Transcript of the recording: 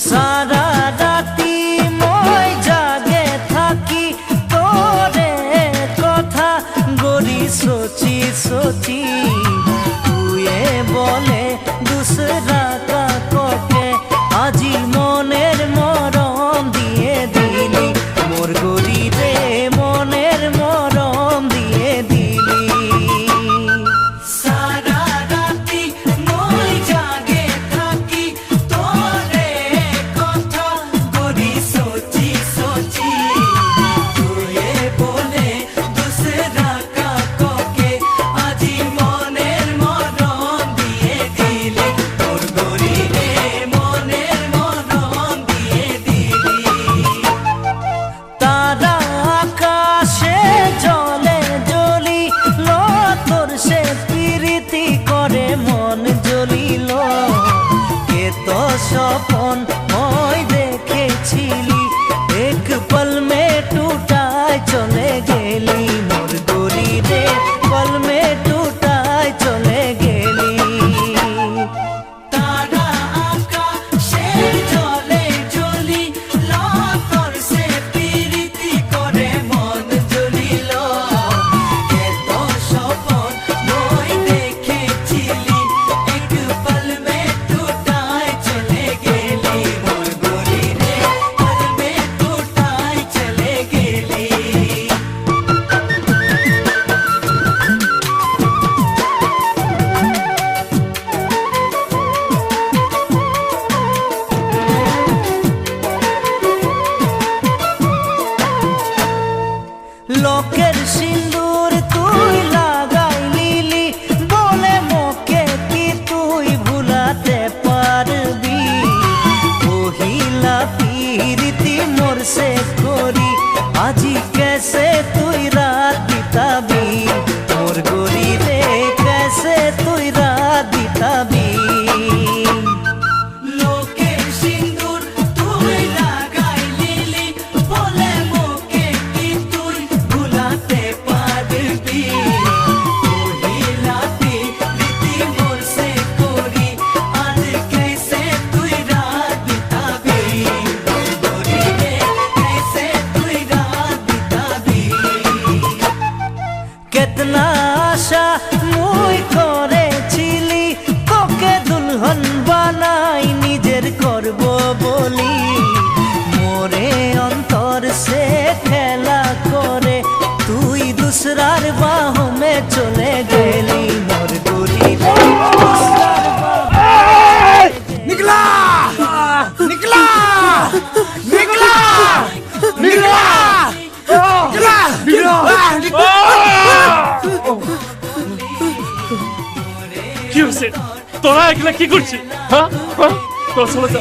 সারা রাতি মই জাগে থাকি তোরে কথা গড়ি সোচি সোচি তুয়ে বলে দুসরা কাককে আজি মনের মরম দিয়ে দিলি মোর গড়ি রে মনের মরম দিয়ে দিলি সারা রাতি মই জাগে থাকি তোরে কথা গড়ি সোচি সোচি তুয়ে বলে দুসরা কাককে আজি মনের মরম দিয়ে দিলি মোর গড়ি রে মনের মরম দিয়ে দিলি তারা আকাশে জলে জ্বলি লো তোর সে প্রীতি করে মন জ্বলিল কে তো স্বপন মই দেখেছিলি এক পল মে টুটায় চলে গেলি মোর গড়ি রে পল মে টুটায় চলে গেলি তারা আকাশে জলে জ্বলি লো তোর সে প্রীতি করে মন জ্বলিল কে তো স্বপন মই দেখেছিলি এক পল মে টুটায় চলে গেলি মোর গড়ি রে পল মে টুটায় চলে গেলি লোকের সিন্দুর তুই লাগাইলি বলে মোকে কি তুই ভুলাতে পারবি ওহিলা প্রীতি মোর সে করি আজি कैसे তুই রাত বিতাবি মোর গড়ি রে कैसे তুই রাত বিতাবি লোকের সিন্দুর তুই লাগাইলি বলে মোকে কি তুই ভুলাতে পারবি ওহিলাতে রীতি মোর সে করি আজ कैसे তুই রাত বিতাবি মোর গড়ি রে कैसे তুই রাত বিতাবি কেতনা আশা মুই করেছিলি তোকে দুলহন বানাই নিজের করব বলি মোরে অন্তর সে খেলা করে তুই দুসরার বাহ মে চলে গেলি মোর গড়ি রে দুসরার বাহ निकला निकला निकला निकला কি হয়েছে তোরা এগুলা কি করছিস? হ্যাঁ, তোরা চলে যা।